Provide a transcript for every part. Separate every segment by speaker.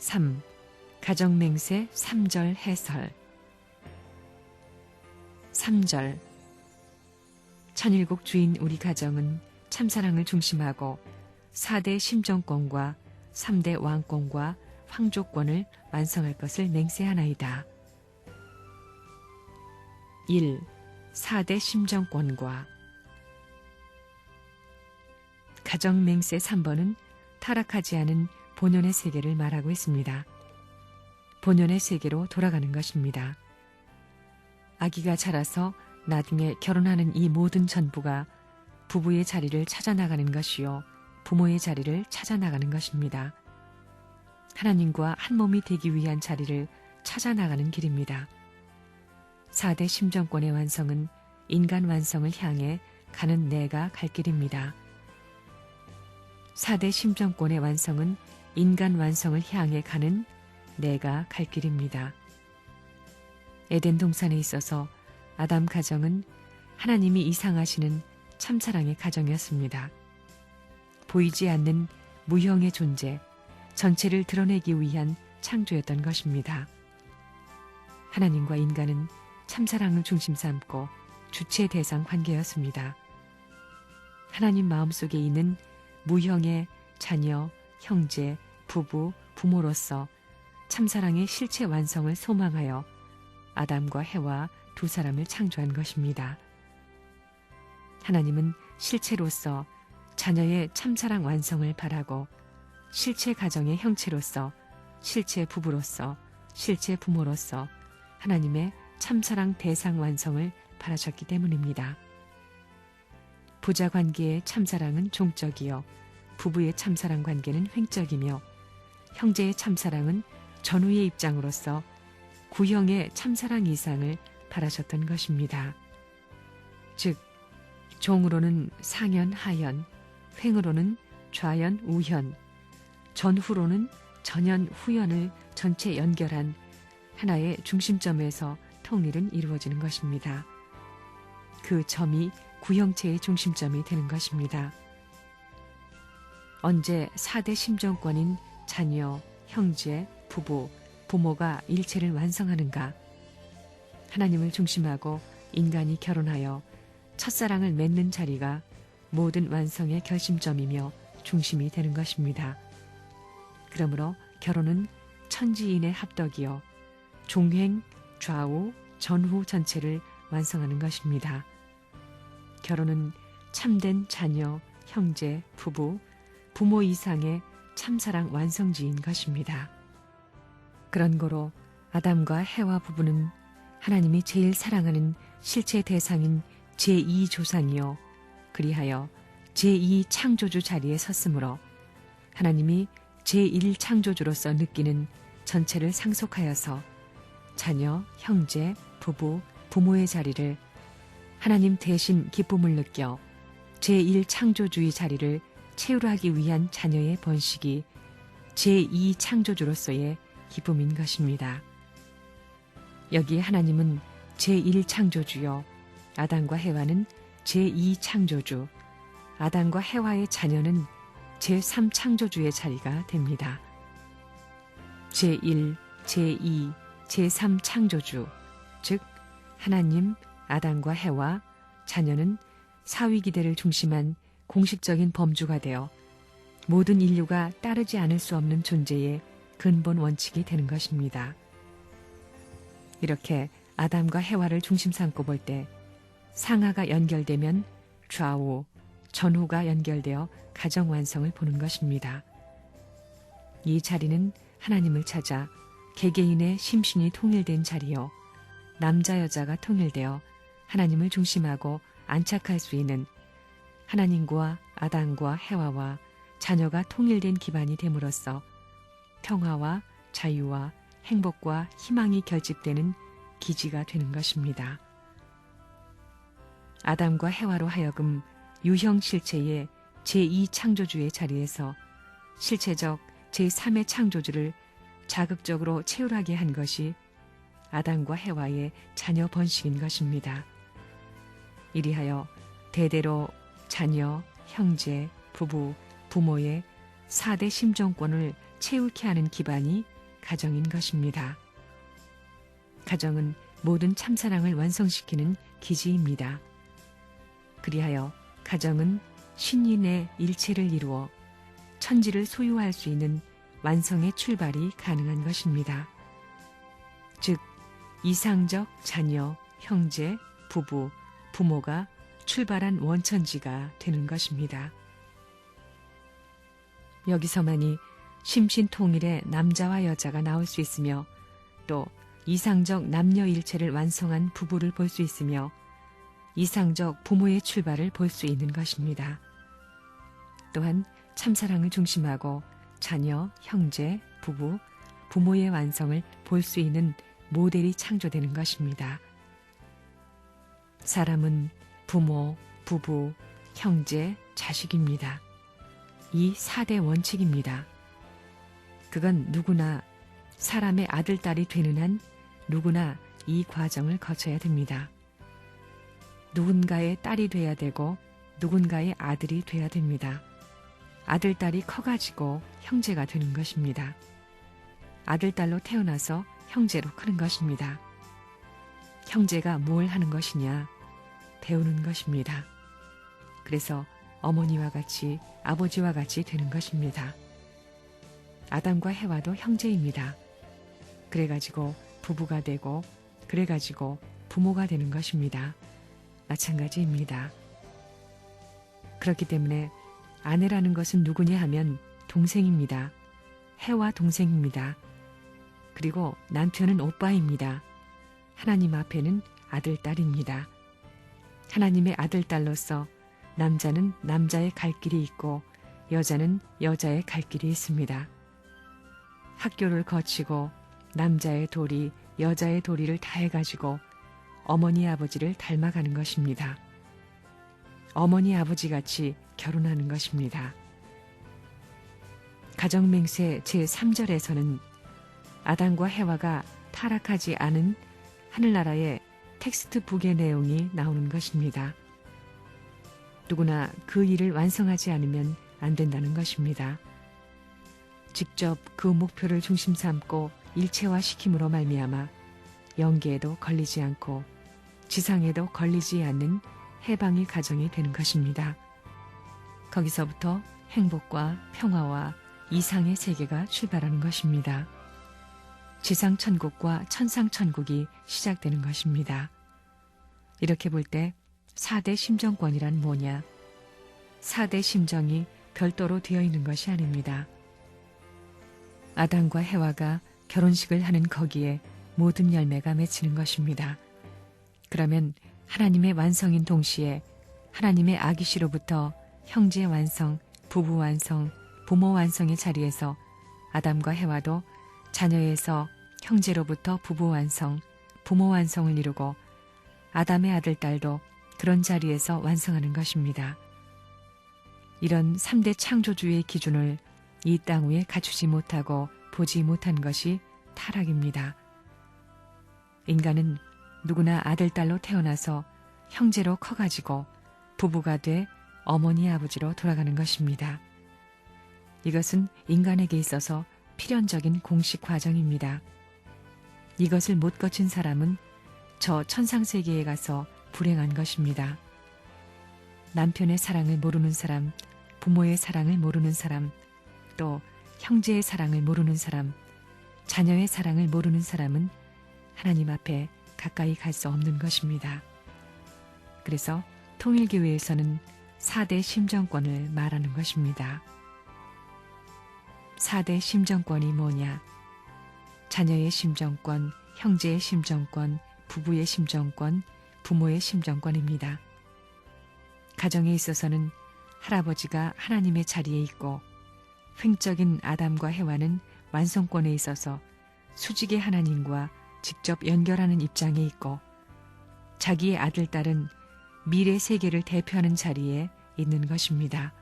Speaker 1: 3. 가정맹세 3절 해설. 3절. 천일국 주인 우리 가정은 참사랑을 중심하고 4대 심정권과 3대 왕권과 황조권을 완성할 것을 맹세하나이다. 1. 4대 심정권과 가정맹세 3번은 타락하지 않은 본연의 세계를 말하고 있습니다. 본연의 세계로 돌아가는 것입니다. 아기가 자라서 나중에 결혼하는 이 모든 전부가 부부의 자리를 찾아나가는 것이요 부모의 자리를 찾아나가는 것입니다. 하나님과 한 몸이 되기 위한 자리를 찾아나가는 길입니다. 4대 심정권의 완성은 인간 완성을 향해 가는 내가 갈 길입니다. 4대 심정권의 완성은 인간 완성을 향해 가는 내가 갈 길입니다. 에덴 동산에 있어서 아담 가정은 하나님이 이상하시는 참사랑의 가정이었습니다. 보이지 않는 무형의 존재, 전체를 드러내기 위한 창조였던 것입니다. 하나님과 인간은 참사랑을 중심 삼고 주체 대상 관계였습니다. 하나님 마음속에 있는 무형의 자녀, 형제, 부부, 부모로서 참사랑의 실체 완성을 소망하여 아담과 해와 두 사람을 창조한 것입니다. 하나님은 실체로서 자녀의 참사랑 완성을 바라고 실체 가정의 형체로서 실체 부부로서 실체 부모로서 하나님의 참사랑 대상 완성을 바라셨기 때문입니다. 부자 관계의 참사랑은 종적이요 부부의 참사랑 관계는 횡적이며 형제의 참사랑은 전후의 입장으로서 구형의 참사랑 이상을 바라셨던 것입니다. 즉 종으로는 상현, 하현, 횡으로는 좌현, 우현, 전후로는 전현, 후현을 전체 연결한 하나의 중심점에서 통일은 이루어지는 것입니다. 그 점이 구형체의 중심점이 되는 것입니다. 언제 4대 심정권인 자녀, 형제, 부부, 부모가 일체를 완성하는가? 하나님을 중심하고 인간이 결혼하여 첫사랑을 맺는 자리가 모든 완성의 결심점이며 중심이 되는 것입니다. 그러므로 결혼은 천지인의 합덕이요 종행, 좌우, 전후 전체를 완성하는 것입니다. 결혼은 참된 자녀, 형제, 부부, 부모 이상의 참사랑 완성지인 것입니다. 그런 고로 아담과 해와 부부는 하나님이 제일 사랑하는 실체 대상인 제2조상이요 그리하여 제2창조주 자리에 섰으므로 하나님이 제1창조주로서 느끼는 전체를 상속하여서 자녀, 형제, 부부, 부모의 자리를 하나님 대신 기쁨을 느껴 제1창조주의 자리를 채우하기 위한 자녀의 번식이 제2창조주로서의 기쁨인 것입니다. 여기 하나님은 제1창조주요 아담과 해와는 제2창조주, 아담과 해와의 자녀는 제3창조주의 자리가 됩니다. 제1, 제2, 제3창조주, 즉 하나님, 아담과 해와, 자녀는 사위기대를 중심한 공식적인 범주가 되어 모든 인류가 따르지 않을 수 없는 존재의 근본 원칙이 되는 것입니다. 이렇게 아담과 해와를 중심 삼고 볼 때 상하가 연결되면 좌우, 전후가 연결되어 가정 완성을 보는 것입니다. 이 자리는 하나님을 찾아 개개인의 심신이 통일된 자리요 남자 여자가 통일되어 하나님을 중심하고 안착할 수 있는 하나님과 아담과 해와와 자녀가 통일된 기반이 됨으로써 평화와 자유와 행복과 희망이 결집되는 기지가 되는 것입니다. 아담과 해와로 하여금 유형 실체의 제2창조주의 자리에서 실체적 제3의 창조주를 자극적으로 채울하게 한 것이 아담과 해와의 자녀 번식인 것입니다. 이리하여 대대로 자녀, 형제, 부부, 부모의 4대 심정권을 채울케 하는 기반이 가정인 것입니다. 가정은 모든 참사랑을 완성시키는 기지입니다. 그리하여 가정은 신인의 일체를 이루어 천지를 소유할 수 있는 완성의 출발이 가능한 것입니다. 즉, 이상적 자녀, 형제, 부부, 부모가 출발한 원천지가 되는 것입니다. 여기서만이 심신통일의 남자와 여자가 나올 수 있으며 또 이상적 남녀일체를 완성한 부부를 볼 수 있으며 이상적 부모의 출발을 볼 수 있는 것입니다. 또한 참사랑을 중심하고 자녀, 형제, 부부, 부모의 완성을 볼 수 있는 모델이 창조되는 것입니다. 사람은 부모, 부부, 형제, 자식입니다. 이 4대 원칙입니다. 그건 누구나 사람의 아들, 딸이 되는 한 누구나 이 과정을 거쳐야 됩니다. 누군가의 딸이 돼야 되고 누군가의 아들이 돼야 됩니다. 아들, 딸이 커가지고 형제가 되는 것입니다. 아들, 딸로 태어나서 형제로 크는 것입니다. 형제가 뭘 하는 것이냐? 배우는 것입니다. 그래서 어머니와 같이 아버지와 같이 되는 것입니다. 아담과 해와도 형제입니다. 그래가지고 부부가 되고 그래가지고 부모가 되는 것입니다. 마찬가지입니다. 그렇기 때문에 아내라는 것은 누구냐 하면 동생입니다. 해와 동생입니다. 그리고 남편은 오빠입니다. 하나님 앞에는 아들, 딸입니다. 하나님의 아들, 딸로서 남자는 남자의 갈 길이 있고 여자는 여자의 갈 길이 있습니다. 학교를 거치고 남자의 도리, 여자의 도리를 다 해가지고 어머니, 아버지를 닮아가는 것입니다. 어머니, 아버지같이 결혼하는 것입니다. 가정맹세 제3절에서는 아담과 해와가 타락하지 않은 하늘나라의 텍스트북의 내용이 나오는 것입니다. 누구나 그 일을 완성하지 않으면 안 된다는 것입니다. 직접 그 목표를 중심 삼고 일체화시킴으로 말미암아 영계에도 걸리지 않고 지상에도 걸리지 않는 해방의 가정이 되는 것입니다. 거기서부터 행복과 평화와 이상의 세계가 출발하는 것입니다. 지상천국과 천상천국이 시작되는 것입니다. 이렇게 볼 때 4대 심정권이란 뭐냐? 4대 심정이 별도로 되어 있는 것이 아닙니다. 아담과 해와가 결혼식을 하는 거기에 모든 열매가 맺히는 것입니다. 그러면 하나님의 완성인 동시에 하나님의 아기씨로부터 형제 완성, 부부 완성, 부모 완성의 자리에서 아담과 해와도 자녀에서 형제로부터 부부 완성, 부모 완성을 이루고 아담의 아들, 딸도 그런 자리에서 완성하는 것입니다. 이런 3대 창조주의 기준을 이 땅 위에 갖추지 못하고 보지 못한 것이 타락입니다. 인간은 누구나 아들, 딸로 태어나서 형제로 커가지고 부부가 돼 어머니, 아버지로 돌아가는 것입니다. 이것은 인간에게 있어서 필연적인 공식 과정입니다. 이것을 못 거친 사람은 저 천상세계에 가서 불행한 것입니다. 남편의 사랑을 모르는 사람, 부모의 사랑을 모르는 사람, 또 형제의 사랑을 모르는 사람, 자녀의 사랑을 모르는 사람은 하나님 앞에 가까이 갈 수 없는 것입니다. 그래서 통일교회에서는 4대 심정권을 말하는 것입니다. 4대 심정권이 뭐냐? 자녀의 심정권, 형제의 심정권, 부부의 심정권, 부모의 심정권입니다. 가정에 있어서는 할아버지가 하나님의 자리에 있고 횡적인 아담과 해와는 완성권에 있어서 수직의 하나님과 직접 연결하는 입장에 있고 자기의 아들, 딸은 미래 세계를 대표하는 자리에 있는 것입니다.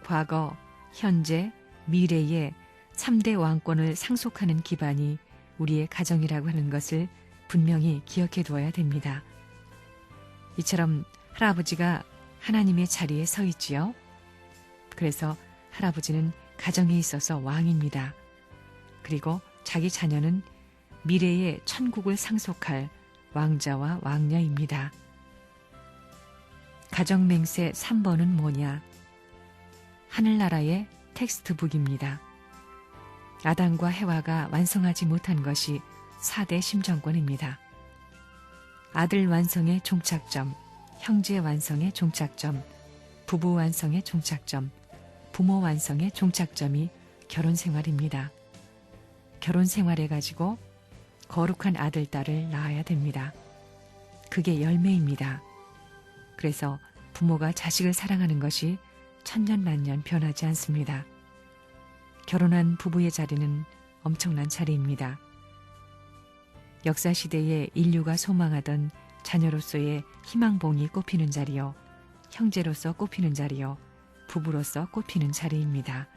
Speaker 1: 과거, 현재, 미래의 3대 왕권을 상속하는 기반이 우리의 가정이라고 하는 것을 분명히 기억해 두어야 됩니다. 이처럼 할아버지가 하나님의 자리에 서 있지요. 그래서 할아버지는 가정에 있어서 왕입니다. 그리고 자기 자녀는 미래의 천국을 상속할 왕자와 왕녀입니다. 가정맹세 3번은 뭐냐? 하늘나라의 텍스트북입니다. 아담과 해와가 완성하지 못한 것이 4대 심정권입니다. 아들 완성의 종착점, 형제 완성의 종착점, 부부 완성의 종착점, 부모 완성의 종착점이 결혼 생활입니다. 결혼 생활해 가지고 거룩한 아들, 딸을 낳아야 됩니다. 그게 열매입니다. 그래서 부모가 자식을 사랑하는 것이 천년만년 변하지 않습니다. 결혼한 부부의 자리는 엄청난 자리입니다. 역사시대에 인류가 소망하던 자녀로서의 희망봉이 꼽히는 자리요, 형제로서 꼽히는 자리요, 부부로서 꼽히는 자리입니다.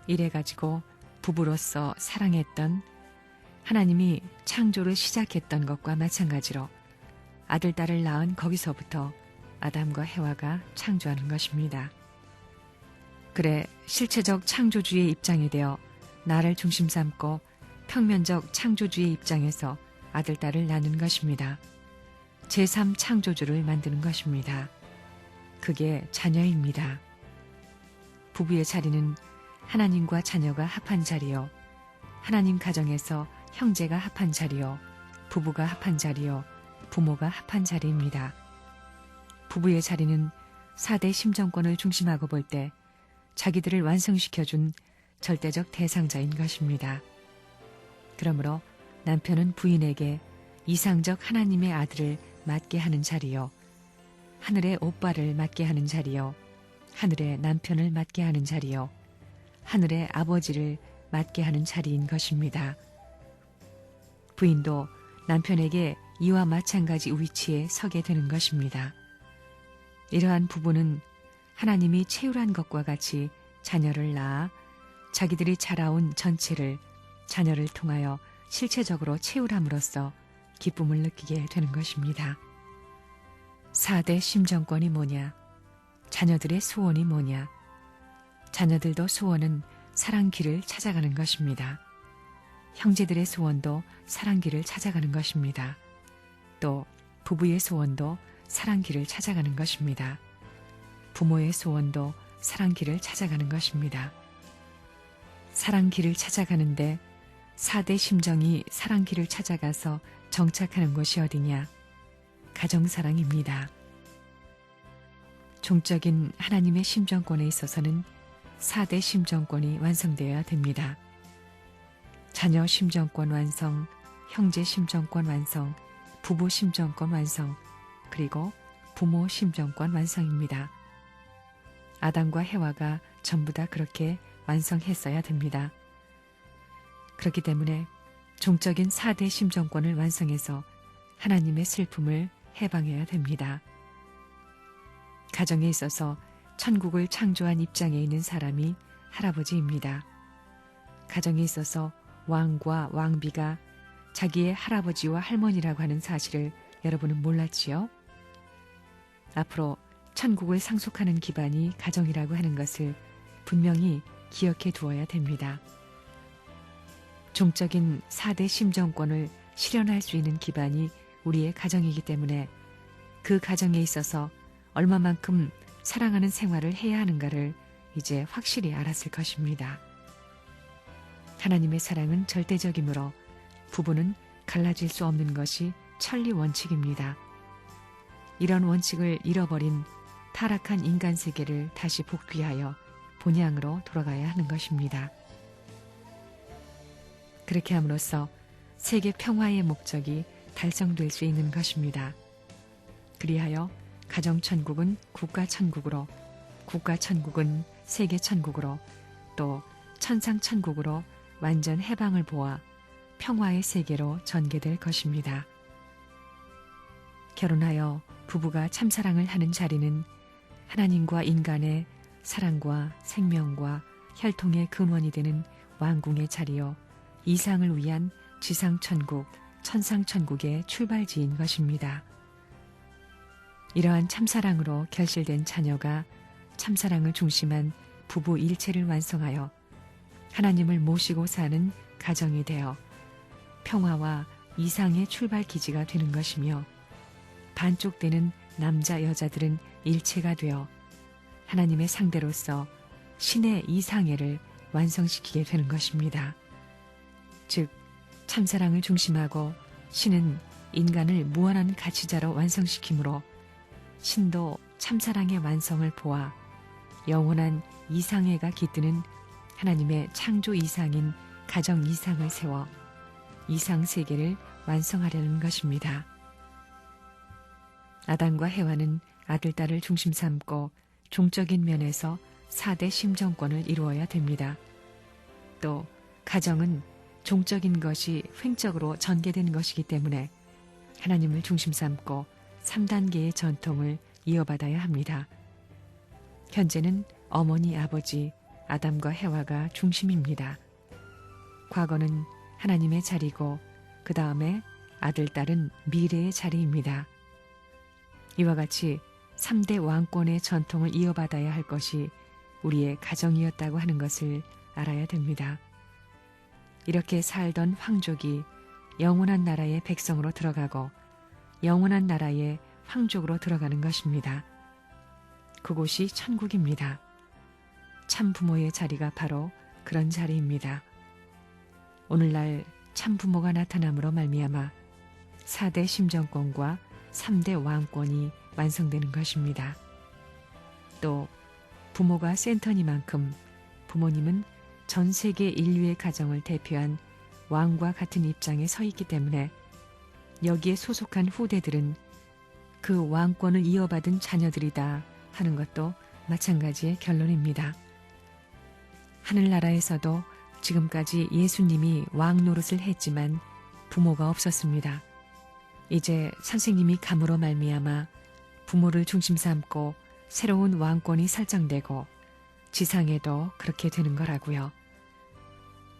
Speaker 1: 이래가지고 부부로서 사랑했던 하나님이 창조를 시작했던 것과 마찬가지로 아들, 딸을 낳은 거기서부터 아담과 해와가 창조하는 것입니다. 그래, 실체적 창조주의 입장에 대어 나를 중심 삼고 평면적 창조주의 입장에서 아들, 딸을 낳는 것입니다. 제3창조주를 만드는 것입니다. 그게 자녀입니다. 부부의 자리는 하나님과 자녀가 합한 자리요, 하나님 가정에서 형제가 합한 자리요, 부부가 합한 자리요, 부모가 합한 자리입니다. 부부의 자리는 4대 심정권을 중심하고 볼 때 자기들을 완성시켜준 절대적 대상자인 것입니다. 그러므로 남편은 부인에게 이상적 하나님의 아들을 맡게 하는 자리요, 하늘의 오빠를 맡게 하는 자리요, 하늘의 남편을 맡게 하는 자리요, 하늘의 아버지를 맡게 하는 자리인 것입니다. 부인도 남편에게 이와 마찬가지 위치에 서게 되는 것입니다. 이러한 부부는 하나님이 채울한 것과 같이 자녀를 낳아 자기들이 자라온 전체를 자녀를 통하여 실체적으로 채울함으로써 기쁨을 느끼게 되는 것입니다. 4대 심정권이 뭐냐? 자녀들의 소원이 뭐냐? 자녀들도 소원은 사랑길을 찾아가는 것입니다. 형제들의 소원도 사랑길을 찾아가는 것입니다. 또 부부의 소원도 사랑길을 찾아가는 것입니다. 부모의 소원도 사랑길을 찾아가는 것입니다. 사랑길을 찾아가는데 4대 심정이 사랑길을 찾아가서 정착하는 곳이 어디냐? 가정사랑입니다. 종적인 하나님의 심정권에 있어서는 4대 심정권이 완성되어야 됩니다. 자녀 심정권 완성, 형제 심정권 완성, 부부 심정권 완성, 그리고 부모 심정권 완성입니다. 아담과 해와가 전부 다 그렇게 완성했어야 됩니다. 그렇기 때문에 종적인 4대 심정권을 완성해서 하나님의 슬픔을 해방해야 됩니다. 가정에 있어서 천국을 창조한 입장에 있는 사람이 할아버지입니다. 가정에 있어서 왕과 왕비가 자기의 할아버지와 할머니라고 하는 사실을 여러분은 몰랐지요? 앞으로 천국을 상속하는 기반이 가정이라고 하는 것을 분명히 기억해 두어야 됩니다. 종적인 4대 심정권을 실현할 수 있는 기반이 우리의 가정이기 때문에 그 가정에 있어서 얼마만큼 사랑하는 생활을 해야 하는가를 이제 확실히 알았을 것입니다. 하나님의 사랑은 절대적이므로 부부는 갈라질 수 없는 것이 천리 원칙입니다. 이런 원칙을 잃어버린 타락한 인간 세계를 다시 복귀하여 본향으로 돌아가야 하는 것입니다. 그렇게 함으로써 세계 평화의 목적이 달성될 수 있는 것입니다. 그리하여 가정천국은 국가천국으로, 국가천국은 세계천국으로, 또 천상천국으로 완전 해방을 보아 평화의 세계로 전개될 것입니다. 결혼하여 부부가 참사랑을 하는 자리는 하나님과 인간의 사랑과 생명과 혈통의 근원이 되는 왕궁의 자리요, 이상을 위한 지상천국, 천상천국의 출발지인 것입니다. 이러한 참사랑으로 결실된 자녀가 참사랑을 중심한 부부 일체를 완성하여 하나님을 모시고 사는 가정이 되어 평화와 이상의 출발 기지가 되는 것이며 반쪽되는 남자 여자들은 일체가 되어 하나님의 상대로서 신의 이상애를 완성시키게 되는 것입니다. 즉 참사랑을 중심하고 신은 인간을 무한한 가치자로 완성시키므로 신도 참사랑의 완성을 보아 영원한 이상애가 깃드는 하나님의 창조 이상인 가정 이상을 세워 이상 세계를 완성하려는 것입니다. 아담과 해와는 아들, 딸을 중심 삼고 종적인 면에서 4대 심정권을 이루어야 됩니다. 또 가정은 종적인 것이 횡적으로 전개된 것이기 때문에 하나님을 중심 삼고 3단계의 전통을 이어받아야 합니다. 현재는 어머니, 아버지, 아담과 해와가 중심입니다. 과거는 하나님의 자리고 그 다음에 아들, 딸은 미래의 자리입니다. 이와 같이 3대 왕권의 전통을 이어받아야 할 것이 우리의 가정이었다고 하는 것을 알아야 됩니다. 이렇게 살던 황족이 영원한 나라의 백성으로 들어가고 영원한 나라의 황족으로 들어가는 것입니다. 그곳이 천국입니다. 참 부모의 자리가 바로 그런 자리입니다. 오늘날 참 부모가 나타남으로 말미암아 4대 심정권과 3대 왕권이 완성되는 것입니다. 또 부모가 센터니만큼 부모님은 전 세계 인류의 가정을 대표한 왕과 같은 입장에 서 있기 때문에 여기에 소속한 후대들은 그 왕권을 이어받은 자녀들이다 하는 것도 마찬가지의 결론입니다. 하늘나라에서도 지금까지 예수님이 왕 노릇을 했지만 부모가 없었습니다. 이제 선생님이 감으로 말미암아 부모를 중심 삼고 새로운 왕권이 설정되고 지상에도 그렇게 되는 거라고요.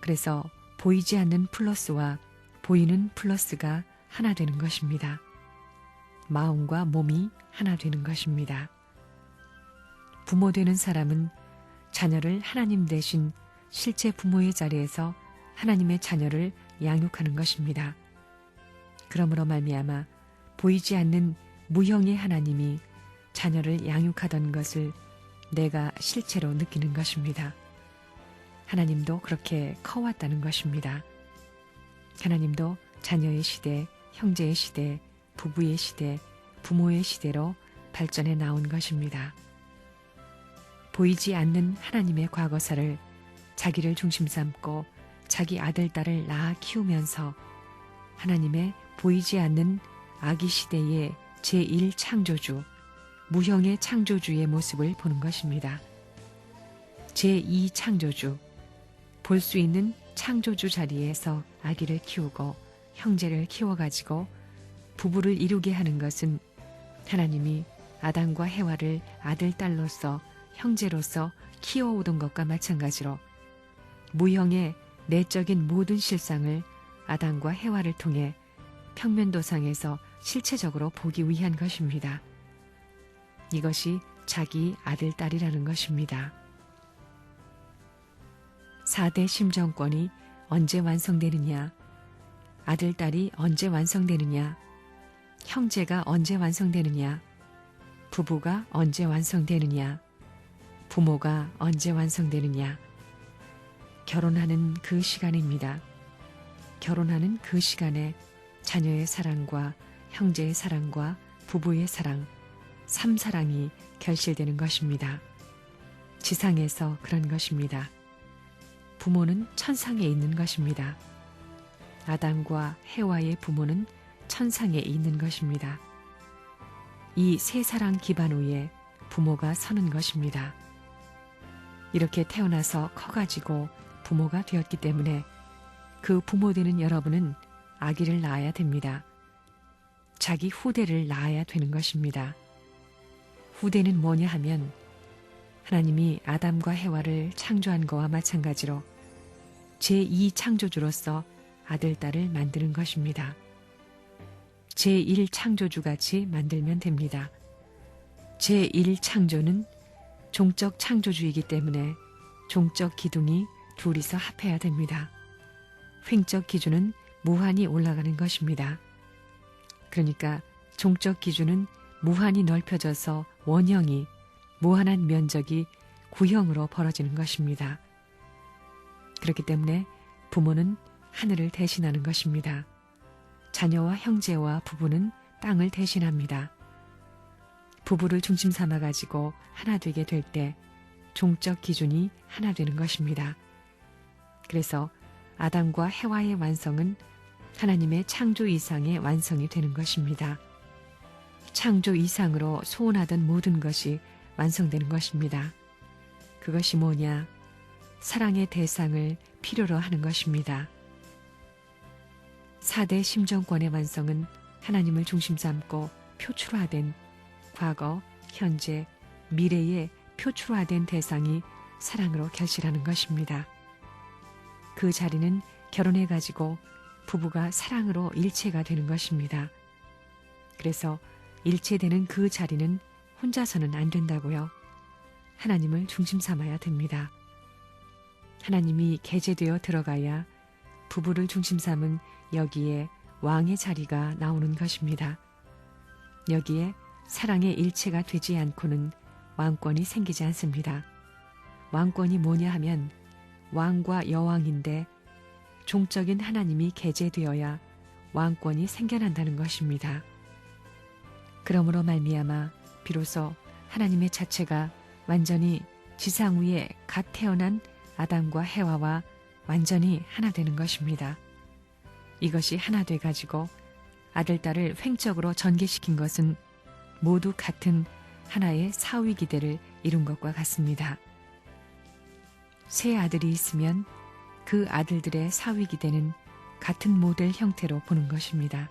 Speaker 1: 그래서 보이지 않는 플러스와 보이는 플러스가 하나 되는 것입니다. 마음과 몸이 하나 되는 것입니다. 부모 되는 사람은 자녀를 하나님 대신 실제 부모의 자리에서 하나님의 자녀를 양육하는 것입니다. 그러므로 말미암아 보이지 않는 무형의 하나님이 자녀를 양육하던 것을 내가 실제로 느끼는 것입니다. 하나님도 그렇게 커왔다는 것입니다. 하나님도 자녀의 시대, 형제의 시대, 부부의 시대, 부모의 시대로 발전해 나온 것입니다. 보이지 않는 하나님의 과거사를 자기를 중심 삼고 자기 아들, 딸을 낳아 키우면서 하나님의 보이지 않는 아기 시대의 제1창조주, 무형의 창조주의 모습을 보는 것입니다. 제2창조주, 볼 수 있는 창조주 자리에서 아기를 키우고 형제를 키워가지고 부부를 이루게 하는 것은 하나님이 아담과 해와를 아들, 딸로서 형제로서 키워오던 것과 마찬가지로 무형의 내적인 모든 실상을 아담과 해와를 통해 평면도상에서 실체적으로 보기 위한 것입니다. 이것이 자기 아들, 딸이라는 것입니다. 4대 심정권이 언제 완성되느냐, 아들, 딸이 언제 완성되느냐, 형제가 언제 완성되느냐, 부부가 언제 완성되느냐, 부모가 언제 완성되느냐, 결혼하는 그 시간입니다. 결혼하는 그 시간에 자녀의 사랑과 형제의 사랑과 부부의 사랑, 3사랑이 결실되는 것입니다. 지상에서 그런 것입니다. 부모는 천상에 있는 것입니다. 아담과 해와의 부모는 천상에 있는 것입니다. 이 세 사랑 기반 위에 부모가 서는 것입니다. 이렇게 태어나서 커가지고 부모가 되었기 때문에 그 부모 되는 여러분은 아기를 낳아야 됩니다. 자기 후대를 낳아야 되는 것입니다. 후대는 뭐냐 하면 하나님이 아담과 해와를 창조한 것과 마찬가지로 제2창조주로서 아들, 딸을 만드는 것입니다. 제1창조주같이 만들면 됩니다. 제1창조는 종적 창조주이기 때문에 종적 기둥이 둘이서 합해야 됩니다. 횡적 기준은 무한히 올라가는 것입니다. 그러니까 종적 기준은 무한히 넓혀져서 원형이 무한한 면적이 구형으로 벌어지는 것입니다. 그렇기 때문에 부모는 하늘을 대신하는 것입니다. 자녀와 형제와 부부는 땅을 대신합니다. 부부를 중심 삼아 가지고 하나 되게 될 때 종적 기준이 하나 되는 것입니다. 그래서 아담과 해와의 완성은 하나님의 창조 이상의 완성이 되는 것입니다. 창조 이상으로 소원하던 모든 것이 완성되는 것입니다. 그것이 뭐냐? 사랑의 대상을 필요로 하는 것입니다. 4대 심정권의 완성은 하나님을 중심 삼고 표출화된 과거, 현재, 미래의 표출화된 대상이 사랑으로 결실하는 것입니다. 그 자리는 결혼해가지고 부부가 사랑으로 일체가 되는 것입니다. 그래서 일체되는 그 자리는 혼자서는 안 된다고요. 하나님을 중심 삼아야 됩니다. 하나님이 계제되어 들어가야 부부를 중심 삼은 여기에 왕의 자리가 나오는 것입니다. 여기에 사랑의 일체가 되지 않고는 왕권이 생기지 않습니다. 왕권이 뭐냐 하면 왕과 여왕인데 종적인 하나님이 계제되어야 왕권이 생겨난다는 것입니다. 그러므로 말미암아 비로소 하나님의 자체가 완전히 지상 위에 갓 태어난 아담과 해와와 완전히 하나 되는 것입니다. 이것이 하나 돼가지고 아들, 딸을 횡적으로 전개시킨 것은 모두 같은 하나의 사위기대를 이룬 것과 같습니다. 세 아들이 있으면 그 아들들의 사위기대는 같은 모델 형태로 보는 것입니다.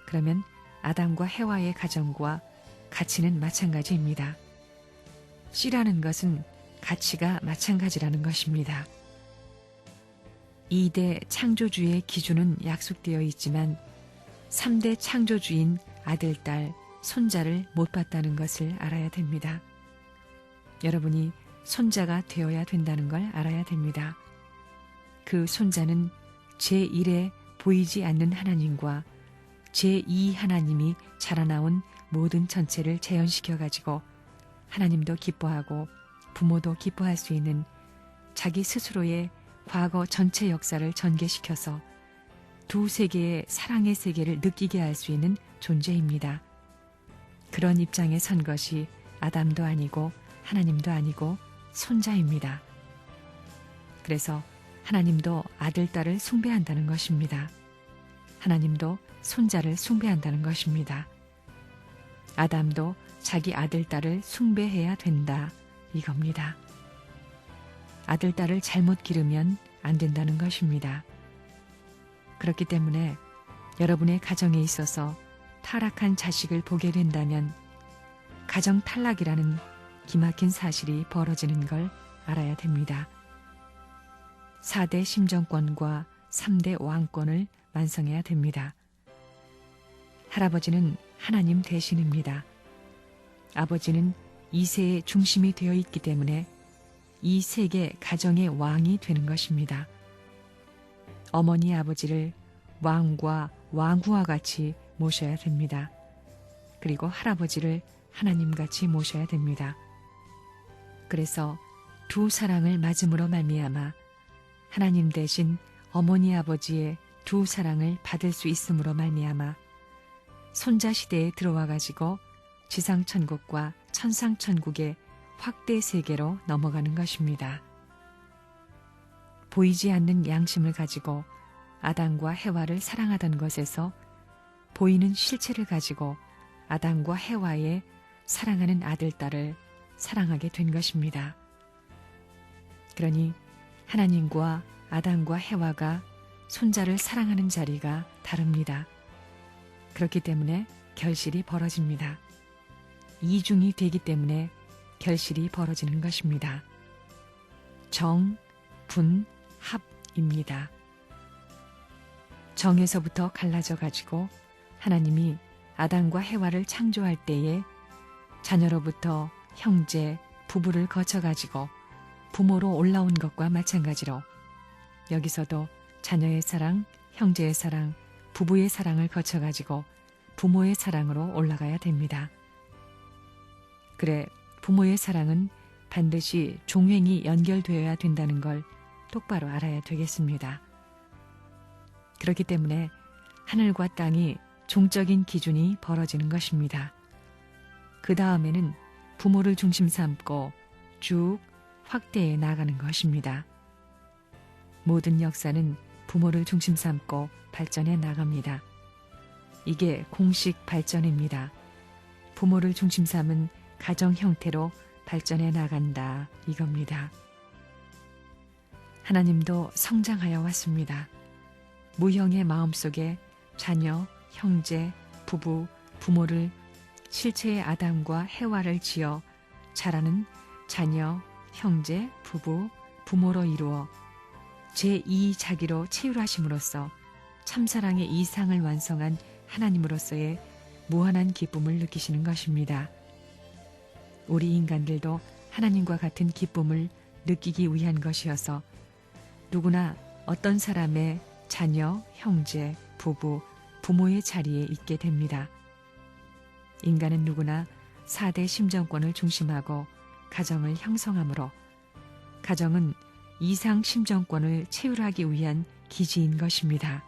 Speaker 1: 그러면 아담과 해와의 가정과 가치는 마찬가지입니다. 씨라는 것은 가치가 마찬가지라는 것입니다. 2대 창조주의 기준은 약속되어 있지만 3대 창조주인 아들, 딸, 손자를 못 봤다는 것을 알아야 됩니다. 여러분이 손자가 되어야 된다는 걸 알아야 됩니다. 그 손자는 제1에 보이지 않는 하나님과 제2 하나님이 자라나온 모든 전체를 재현시켜가지고 하나님도 기뻐하고 부모도 기뻐할 수 있는 자기 스스로의 과거 전체 역사를 전개시켜서 두 세계의 사랑의 세계를 느끼게 할 수 있는 존재입니다. 그런 입장에 선 것이 아담도 아니고 하나님도 아니고 손자입니다. 그래서 하나님도 아들, 딸을 숭배한다는 것입니다. 하나님도 손자를 숭배한다는 것입니다. 아담도 자기 아들, 딸을 숭배해야 된다 이겁니다. 아들, 딸을 잘못 기르면 안 된다는 것입니다. 그렇기 때문에 여러분의 가정에 있어서 타락한 자식을 보게 된다면 가정 탈락이라는 기막힌 사실이 벌어지는 걸 알아야 됩니다. 4대 심정권과 3대 왕권을 완성해야 됩니다. 할아버지는 하나님 대신입니다. 아버지는 이 세의 중심이 되어 있기 때문에 이 세계 가정의 왕이 되는 것입니다. 어머니 아버지를 왕과 왕후와 같이 모셔야 됩니다. 그리고 할아버지를 하나님같이 모셔야 됩니다. 그래서 두 사랑을 맞음으로 말미암아 하나님 대신 어머니 아버지의 두 사랑을 받을 수 있음으로 말미암아 손자 시대에 들어와 가지고 지상천국과 천상천국의 확대 세계로 넘어가는 것입니다. 보이지 않는 양심을 가지고 아담과 해와를 사랑하던 것에서 보이는 실체를 가지고 아담과 해와의 사랑하는 아들, 딸을 사랑하게 된 것입니다. 그러니 하나님과 아담과 해와가 손자를 사랑하는 자리가 다릅니다. 그렇기 때문에 결실이 벌어집니다. 이중이 되기 때문에 결실이 벌어지는 것입니다. 정, 분, 합입니다. 정에서부터 갈라져 가지고 하나님이 아담과 해와를 창조할 때에 자녀로부터 형제, 부부를 거쳐 가지고 부모로 올라온 것과 마찬가지로 여기서도 자녀의 사랑, 형제의 사랑, 부부의 사랑을 거쳐가지고 부모의 사랑으로 올라가야 됩니다. 그래, 부모의 사랑은 반드시 종횡이 연결되어야 된다는 걸 똑바로 알아야 되겠습니다. 그렇기 때문에 하늘과 땅이 종적인 기준이 벌어지는 것입니다. 그 다음에는 부모를 중심 삼고 쭉 확대해 나가는 것입니다. 모든 역사는 부모를 중심 삼고 발전해 나갑니다. 이게 공식 발전입니다. 부모를 중심 삼은 가정 형태로 발전해 나간다 이겁니다. 하나님도 성장하여 왔습니다. 무형의 마음속에 자녀, 형제, 부부, 부모를 실체의 아담과 해와를 지어 자라는 자녀, 형제, 부부, 부모로 이루어 제2 자기로 체휼하심으로써 참사랑의 이상을 완성한 하나님으로서의 무한한 기쁨을 느끼시는 것입니다. 우리 인간들도 하나님과 같은 기쁨을 느끼기 위한 것이어서 누구나 어떤 사람의 자녀, 형제, 부부, 부모의 자리에 있게 됩니다. 인간은 누구나 4대 심정권을 중심하고 가정을 형성하므로 가정은 이상 심정권을 채울하기 위한 기지인 것입니다.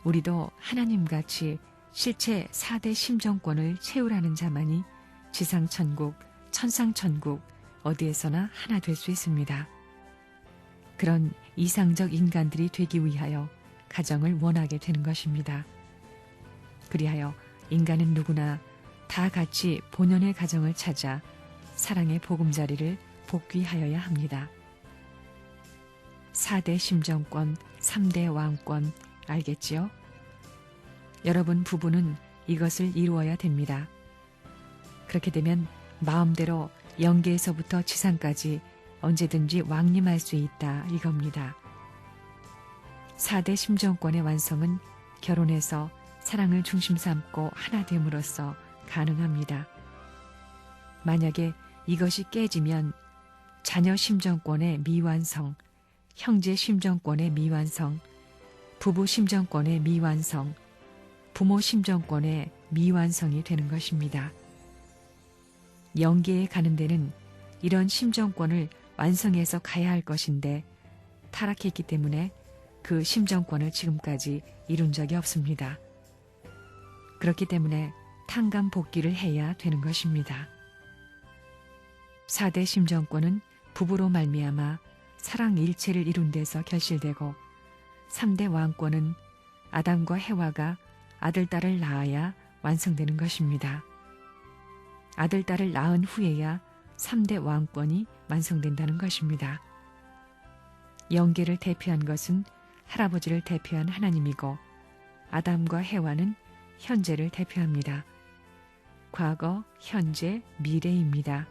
Speaker 1: 우리도 하나님같이 실체 4대 심정권을 채울하는 자만이 지상천국, 천상천국 어디에서나 하나 될 수 있습니다. 그런 이상적 인간들이 되기 위하여 가정을 원하게 되는 것입니다. 그리하여 인간은 누구나 다 같이 본연의 가정을 찾아 사랑의 보금자리를 복귀하여야 합니다. 4대 심정권, 3대 왕권 알겠지요? 여러분 부부는 이것을 이루어야 됩니다. 그렇게 되면 마음대로 영계에서부터 지상까지 언제든지 왕림할 수 있다 이겁니다. 4대 심정권의 완성은 결혼해서 사랑을 중심 삼고 하나 됨으로써 가능합니다. 만약에 이것이 깨지면 자녀 심정권의 미완성, 형제 심정권의 미완성, 부부 심정권의 미완성, 부모 심정권의 미완성이 되는 것입니다. 영계에 가는 데는 이런 심정권을 완성해서 가야 할 것인데 타락했기 때문에 그 심정권을 지금까지 이룬 적이 없습니다. 그렇기 때문에 탕감 복귀를 해야 되는 것입니다. 4대 심정권은 부부로 말미암아 사랑 일체를 이룬 데서 결실되고 3대 왕권은 아담과 해와가 아들, 딸을 낳아야 완성되는 것입니다. 아들, 딸을 낳은 후에야 3대 왕권이 완성된다는 것입니다. 영계를 대표한 것은 할아버지를 대표한 하나님이고 아담과 해와는 현재를 대표합니다. 과거, 현재, 미래입니다.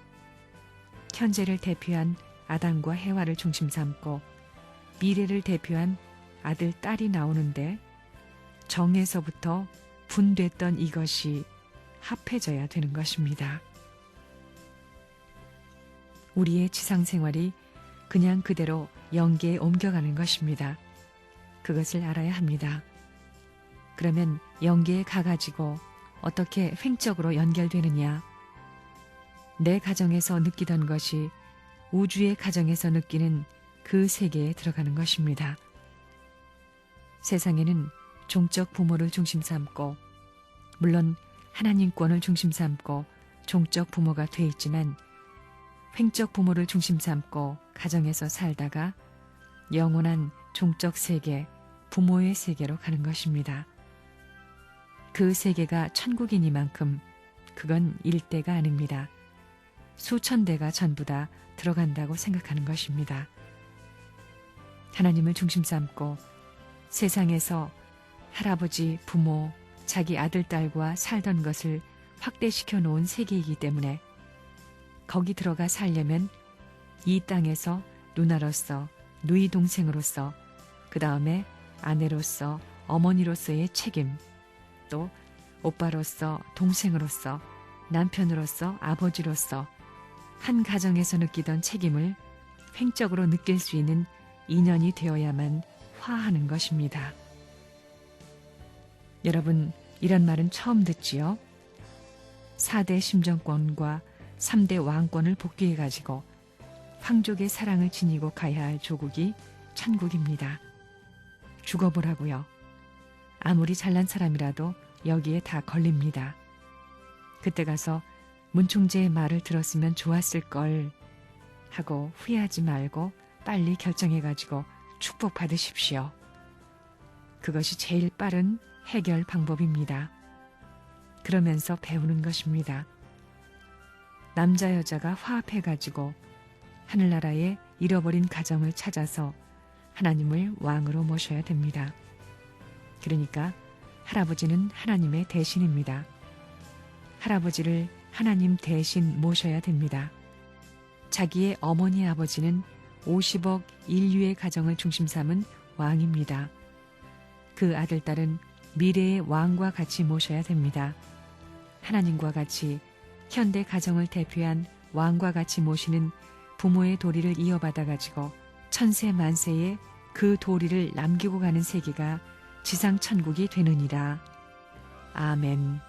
Speaker 1: 현재를 대표한 아담과 해와를 중심 삼고 미래를 대표한 아들, 딸이 나오는데 정에서부터 분됐던 이것이 합해져야 되는 것입니다. 우리의 지상생활이 그냥 그대로 영계에 옮겨가는 것입니다. 그것을 알아야 합니다. 그러면 영계에 가가지고 어떻게 횡적으로 연결되느냐? 내 가정에서 느끼던 것이 우주의 가정에서 느끼는 그 세계에 들어가는 것입니다. 세상에는 종적 부모를 중심 삼고 물론 하나님권을 중심 삼고 종적 부모가 돼 있지만 횡적 부모를 중심 삼고 가정에서 살다가 영원한 종적 세계, 부모의 세계로 가는 것입니다. 그 세계가 천국이니만큼 그건 일대가 아닙니다. 수천 대가 전부 다 들어간다고 생각하는 것입니다. 하나님을 중심 삼고 세상에서 할아버지, 부모, 자기 아들, 딸과 살던 것을 확대시켜 놓은 세계이기 때문에 거기 들어가 살려면 이 땅에서 누나로서, 누이 동생으로서, 그 다음에 아내로서, 어머니로서의 책임, 또 오빠로서, 동생으로서, 남편으로서, 아버지로서 한 가정에서 느끼던 책임을 횡적으로 느낄 수 있는 인연이 되어야만 화하는 것입니다. 여러분, 이런 말은 처음 듣지요? 4대 심정권과 3대 왕권을 복귀해가지고 황족의 사랑을 지니고 가야 할 조국이 천국입니다. 죽어보라고요. 아무리 잘난 사람이라도 여기에 다 걸립니다. 그때 가서 문총재의 말을 들었으면 좋았을 걸 하고 후회하지 말고 빨리 결정해가지고 축복받으십시오. 그것이 제일 빠른 해결 방법입니다. 그러면서 배우는 것입니다. 남자 여자가 화합해가지고 하늘나라의 잃어버린 가정을 찾아서 하나님을 왕으로 모셔야 됩니다. 그러니까 할아버지는 하나님의 대신입니다. 할아버지를 하나님 대신 모셔야 됩니다. 자기의 어머니 아버지는 50억 인류의 가정을 중심 삼은 왕입니다. 그 아들, 딸은 미래의 왕과 같이 모셔야 됩니다. 하나님과 같이 현대 가정을 대표한 왕과 같이 모시는 부모의 도리를 이어받아 가지고 천세 만세에 그 도리를 남기고 가는 세계가 지상천국이 되느니라. 아멘.